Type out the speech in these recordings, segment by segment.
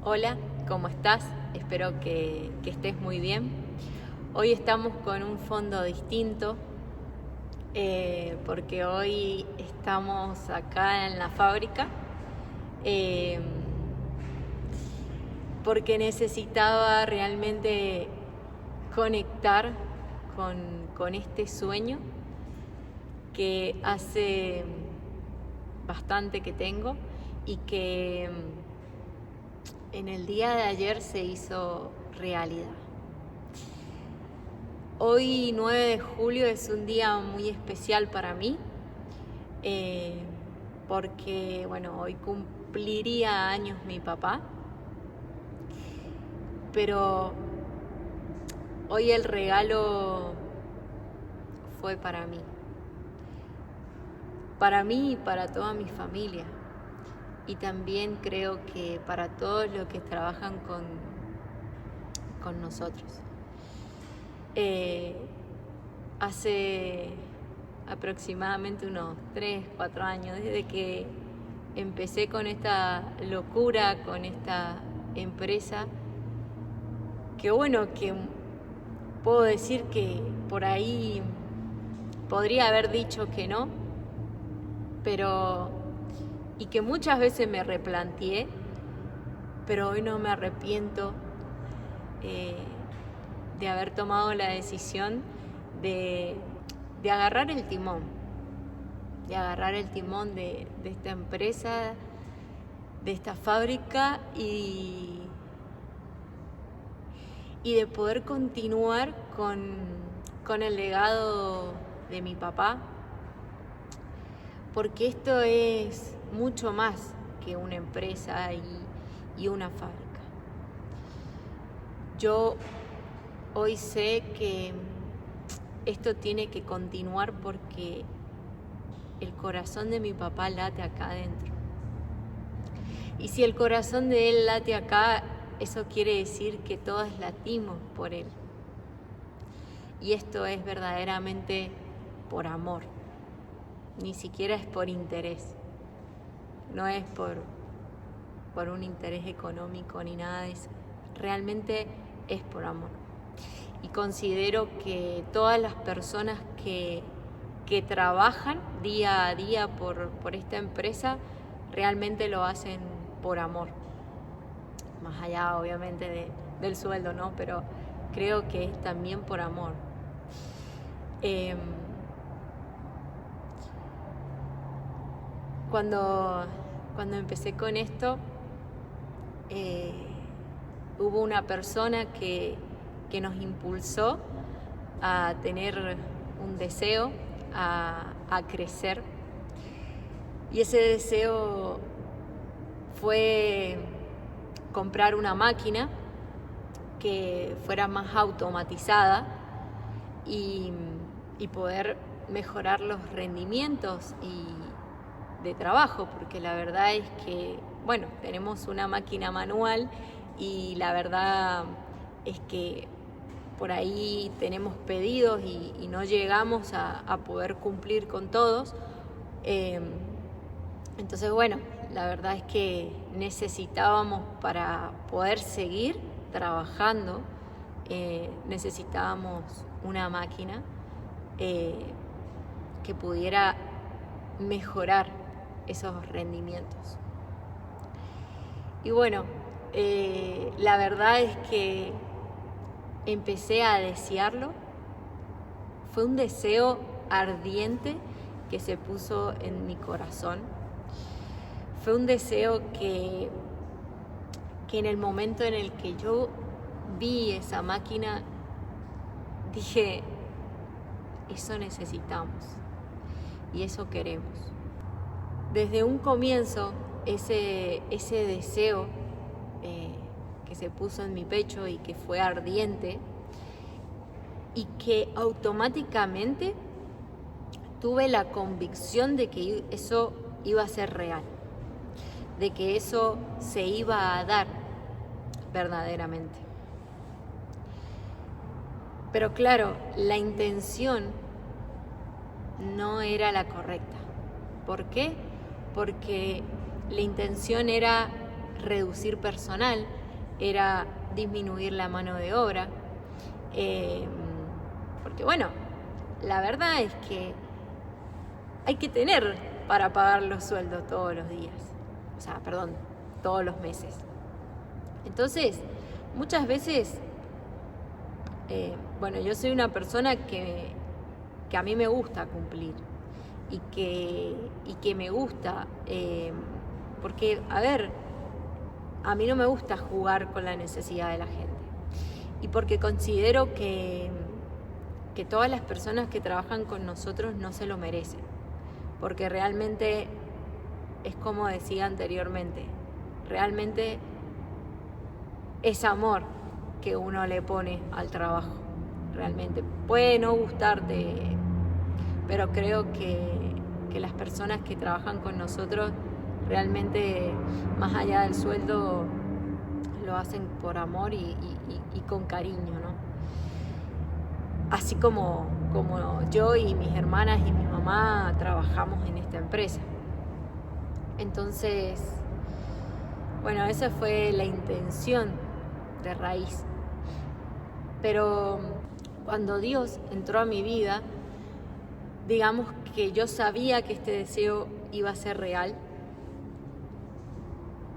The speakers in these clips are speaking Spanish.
Hola, ¿cómo estás? Espero que estés muy bien. Hoy estamos con un fondo distinto porque hoy estamos acá en la fábrica eh, porque necesitaba realmente conectar con este sueño que hace bastante que tengo y que en el día de ayer se hizo realidad. Hoy 9 de julio es un día muy especial para mí porque hoy cumpliría años mi papá, pero hoy el regalo fue para mí y para toda mi familia, y también creo que para todos los que trabajan con nosotros. Hace aproximadamente unos 3, 4 años, desde que empecé con esta locura, con esta empresa, que puedo decir que por ahí podría haber dicho que no, y que muchas veces me replanteé, pero hoy no me arrepiento de haber tomado la decisión de agarrar el timón, de esta empresa, de esta fábrica y de poder continuar con el legado de mi papá, porque esto es mucho más que una empresa y una fábrica. Yo hoy sé que esto tiene que continuar porque el corazón de mi papá late acá adentro. Y si el corazón de él late acá, eso quiere decir que todas latimos por él. Y esto es verdaderamente por amor. Ni siquiera es por interés. No es por un interés económico ni nada de eso. Realmente es por amor. Y considero que todas las personas que trabajan día a día por esta empresa realmente lo hacen por amor. Más allá, obviamente, del sueldo, ¿no? Pero creo que es también por amor. Cuando empecé con esto, hubo una persona que nos impulsó a tener un deseo, a crecer. Y ese deseo fue comprar una máquina que fuera más automatizada y poder mejorar los rendimientos de trabajo, porque la verdad es que, tenemos una máquina manual y la verdad es que por ahí tenemos pedidos y no llegamos a poder cumplir con todos. Entonces, la verdad es que necesitábamos, para poder seguir trabajando, necesitábamos una máquina que pudiera mejorar esos rendimientos. Y la verdad es que empecé a desearlo. Fue un deseo ardiente que se puso en mi corazón. Fue un deseo que en el momento en el que yo vi esa máquina, dije, eso necesitamos y eso queremos. Desde un comienzo, ese deseo que se puso en mi pecho y que fue ardiente, y que automáticamente tuve la convicción de que eso iba a ser real, de que eso se iba a dar verdaderamente. Pero claro, la intención no era la correcta. ¿Por qué? Porque la intención era reducir personal, era disminuir la mano de obra, porque bueno, la verdad es que hay que tener para pagar los sueldos todos los días, todos los meses. Entonces, muchas veces, yo soy una persona que a mí me gusta cumplir y que me gusta, porque, a mí no me gusta jugar con la necesidad de la gente y porque considero que todas las personas que trabajan con nosotros no se lo merecen, porque realmente es como decía anteriormente, realmente es amor que uno le pone al trabajo. Realmente puede no gustarte, pero creo que las personas que trabajan con nosotros realmente, más allá del sueldo, lo hacen por amor y con cariño, ¿no? Así como yo y mis hermanas y mi mamá trabajamos en esta empresa. Entonces, esa fue la intención de raíz. Pero cuando Dios entró a mi vida, digamos que yo sabía que este deseo iba a ser real.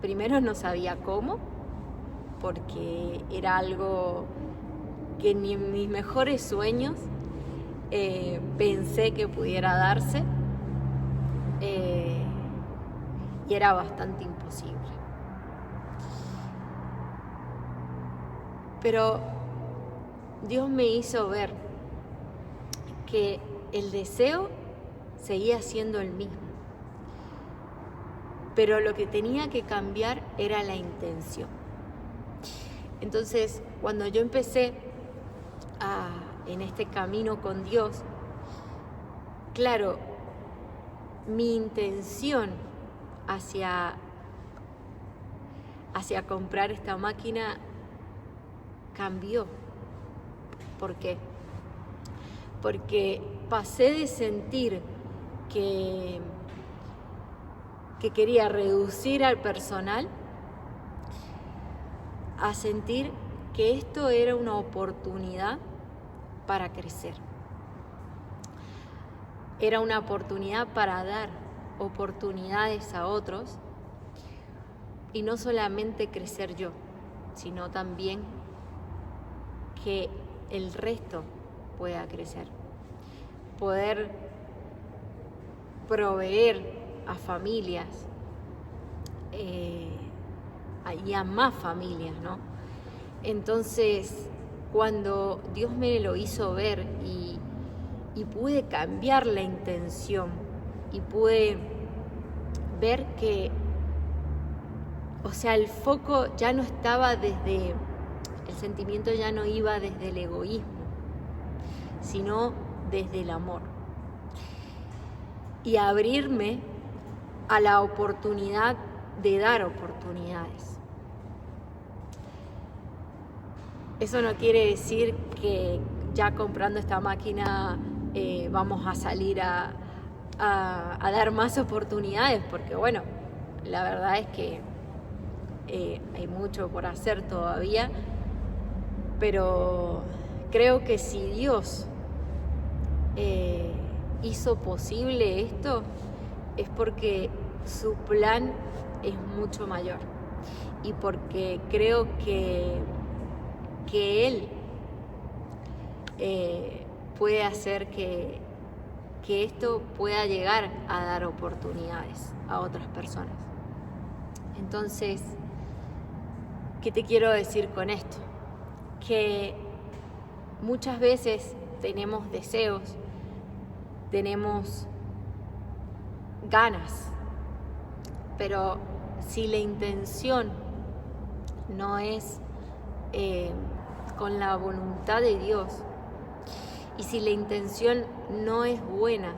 Primero no sabía cómo, porque era algo que ni en mis mejores sueños pensé que pudiera darse, y era bastante imposible. Pero Dios me hizo ver que el deseo seguía siendo el mismo, pero lo que tenía que cambiar era la intención. Entonces, cuando yo empecé en este camino con Dios, claro, mi intención hacia comprar esta máquina cambió. ¿Por qué? Porque pasé de sentir que quería reducir al personal a sentir que esto era una oportunidad para crecer. Era una oportunidad para dar oportunidades a otros y no solamente crecer yo, sino también que el resto pueda crecer, poder proveer a familias y a más familias, ¿no? Entonces, cuando Dios me lo hizo ver y pude cambiar la intención y pude ver que, el foco ya no estaba el sentimiento ya no iba desde el egoísmo, sino desde el amor. Y abrirme a la oportunidad de dar oportunidades. Eso no quiere decir que ya comprando esta máquina vamos a salir a dar más oportunidades, porque la verdad es que hay mucho por hacer todavía, pero creo que si Dios hizo posible esto, es porque su plan es mucho mayor y porque creo que Él puede hacer que esto pueda llegar a dar oportunidades a otras personas. Entonces, ¿qué te quiero decir con esto? Que muchas veces tenemos deseos, tenemos ganas, pero si la intención no es con la voluntad de Dios, y si la intención no es buena,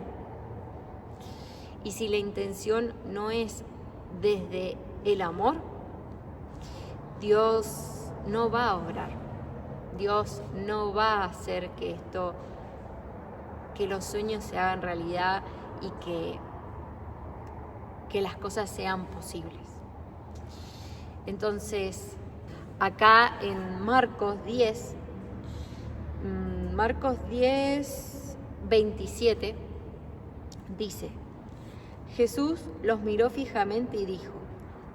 y si la intención no es desde el amor, Dios no va a obrar. Dios no va a hacer que los sueños se hagan realidad y que las cosas sean posibles. Entonces, acá en Marcos 10, 27, dice: Jesús los miró fijamente y dijo: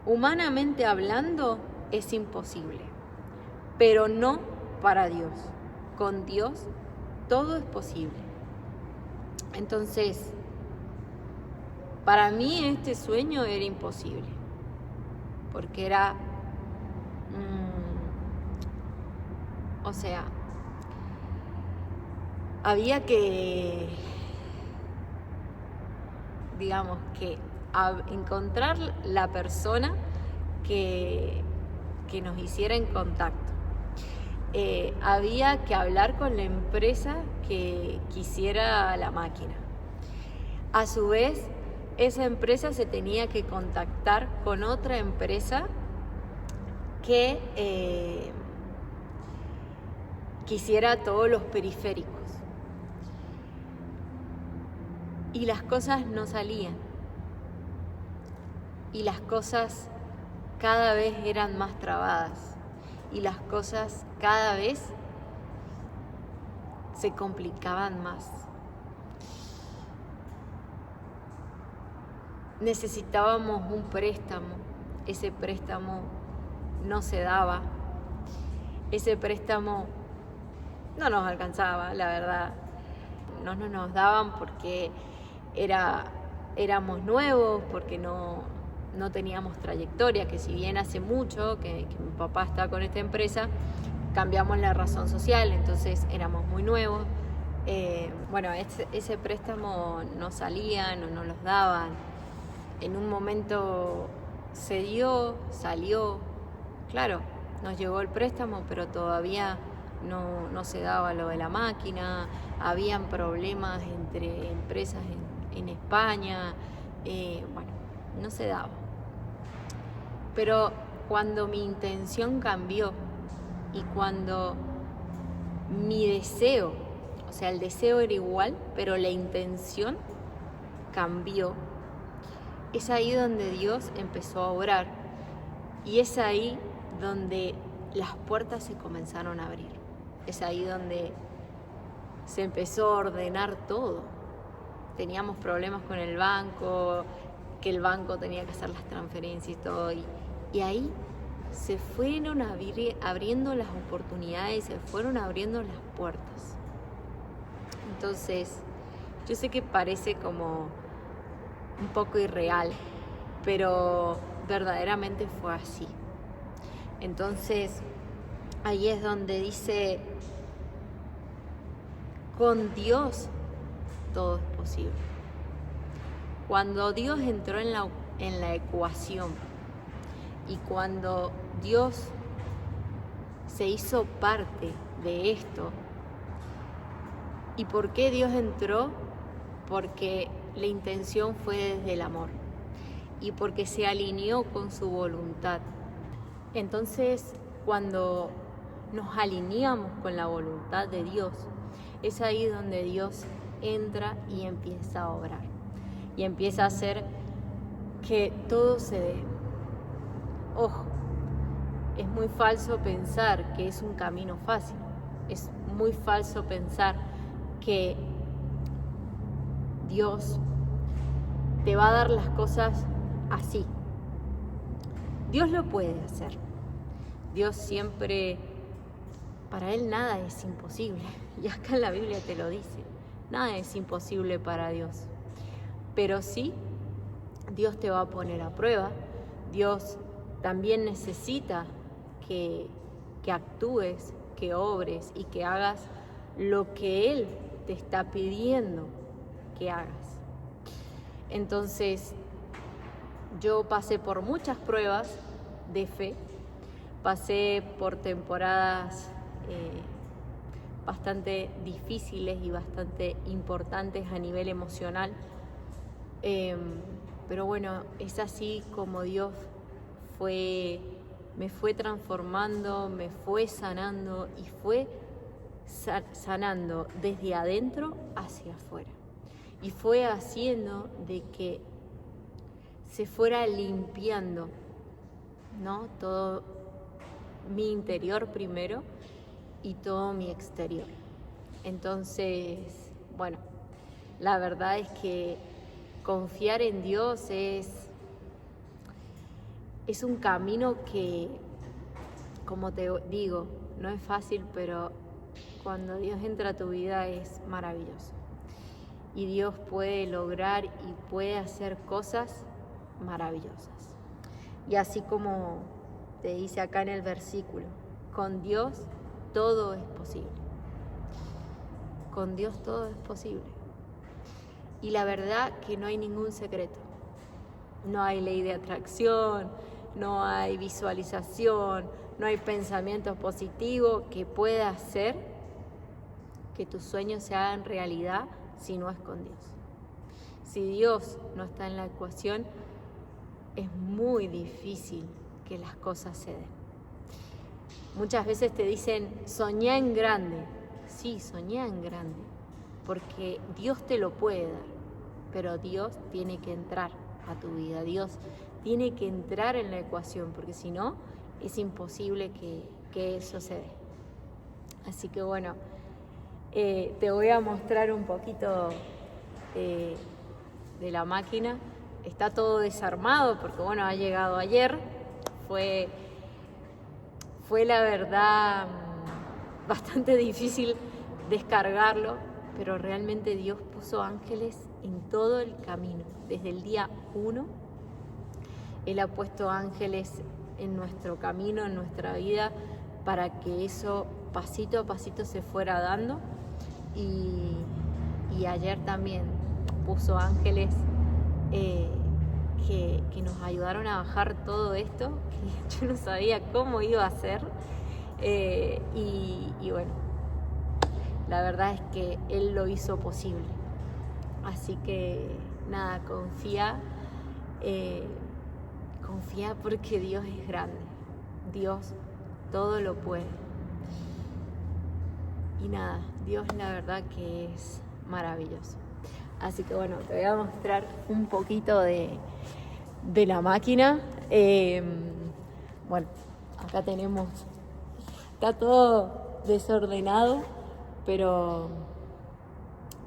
humanamente hablando es imposible, pero no para Dios. Con Dios todo es posible. Entonces, para mí este sueño era imposible, porque era, había que, digamos, que encontrar la persona que nos hiciera en contacto. Había que hablar con la empresa que quisiera la máquina. A su vez, esa empresa se tenía que contactar con otra empresa que quisiera todos los periféricos. Y las cosas no salían. Y las cosas cada vez eran más trabadas. Y las cosas cada vez se complicaban más. Necesitábamos un préstamo. Ese préstamo no se daba. Ese préstamo no nos alcanzaba, la verdad. No nos daban porque éramos nuevos, porque no teníamos trayectoria, que si bien hace mucho que mi papá está con esta empresa, cambiamos la razón social, entonces éramos muy nuevos. Ese préstamo no salía, no nos los daban. En un momento se dio, salió, claro, nos llegó el préstamo, pero todavía no se daba lo de la máquina, habían problemas entre empresas en España, no se daba. Pero cuando mi intención cambió y cuando mi deseo, el deseo era igual, pero la intención cambió, es ahí donde Dios empezó a obrar y es ahí donde las puertas se comenzaron a abrir. Es ahí donde se empezó a ordenar todo. Teníamos problemas con el banco, que el banco tenía que hacer las transferencias y todo. Y ahí se fueron abriendo las oportunidades, se fueron abriendo las puertas. Entonces, yo sé que parece como un poco irreal, pero verdaderamente fue así. Entonces, ahí es donde dice: con Dios todo es posible. Cuando Dios entró en la ecuación y cuando Dios se hizo parte de esto, ¿y por qué Dios entró? Porque la intención fue desde el amor y porque se alineó con su voluntad. Entonces, cuando nos alineamos con la voluntad de Dios, es ahí donde Dios entra y empieza a obrar. Y empieza a hacer que todo se dé. Ojo, es muy falso pensar que es un camino fácil. Es muy falso pensar que Dios te va a dar las cosas así. Dios lo puede hacer. Dios siempre, para Él nada es imposible. Y acá en la Biblia te lo dice. Nada es imposible para Dios. Pero sí, Dios te va a poner a prueba. Dios también necesita que actúes, que obres y que hagas lo que Él te está pidiendo que hagas. Entonces, yo pasé por muchas pruebas de fe, pasé por temporadas bastante difíciles y bastante importantes a nivel emocional, pero bueno, es así como Dios me fue transformando, me fue sanando y fue sanando desde adentro hacia afuera. Y fue haciendo de que se fuera limpiando ¿no? Todo mi interior primero y todo mi exterior. Entonces, bueno, la verdad es que confiar en Dios es un camino que, como te digo, no es fácil, pero cuando Dios entra a tu vida es maravilloso. Y Dios puede lograr y puede hacer cosas maravillosas. Y así como te dice acá en el versículo, con Dios todo es posible. Con Dios todo es posible. Y la verdad que no hay ningún secreto. No hay ley de atracción, no hay visualización, no hay pensamiento positivo que pueda hacer que tus sueños se hagan realidad si no es con Dios. Si Dios no está en la ecuación, es muy difícil que las cosas se den. Muchas veces te dicen, soñá en grande. Sí, soñá en grande, porque Dios te lo puede dar, pero Dios tiene que entrar a tu vida. Dios tiene que entrar en la ecuación, porque si no, es imposible que eso se dé. Así que bueno, te voy a mostrar un poquito de la máquina. Está todo desarmado porque bueno, ha llegado ayer. Fue la verdad bastante difícil descargarlo, pero realmente Dios puso ángeles en todo el camino. Desde el día 1, Él ha puesto ángeles en nuestro camino, en nuestra vida, para que eso pasito a pasito se fuera dando. Y ayer también puso ángeles que nos ayudaron a bajar todo esto, que yo no sabía cómo iba a ser. Y bueno, la verdad es que Él lo hizo posible. Así que nada, confía porque Dios es grande. Dios todo lo puede. Y nada, Dios la verdad que es maravilloso. Así que bueno, te voy a mostrar un poquito de la máquina. Bueno, acá tenemos, está todo desordenado, pero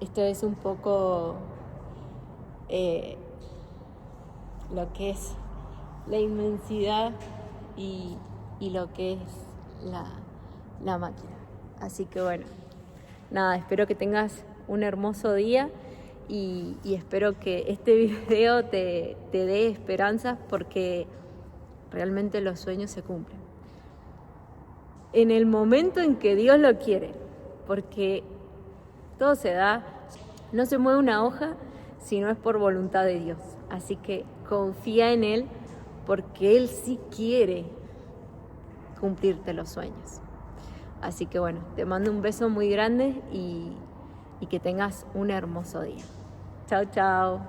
esto es un poco lo que es la inmensidad y lo que es la máquina. Así que bueno, nada, espero que tengas un hermoso día y espero que este video te dé esperanzas, porque realmente los sueños se cumplen en el momento en que Dios lo quiere, porque todo se da, no se mueve una hoja si no es por voluntad de Dios. Así que confía en Él, porque Él sí quiere cumplirte los sueños. Así que bueno, te mando un beso muy grande y que tengas un hermoso día. Chao, chao.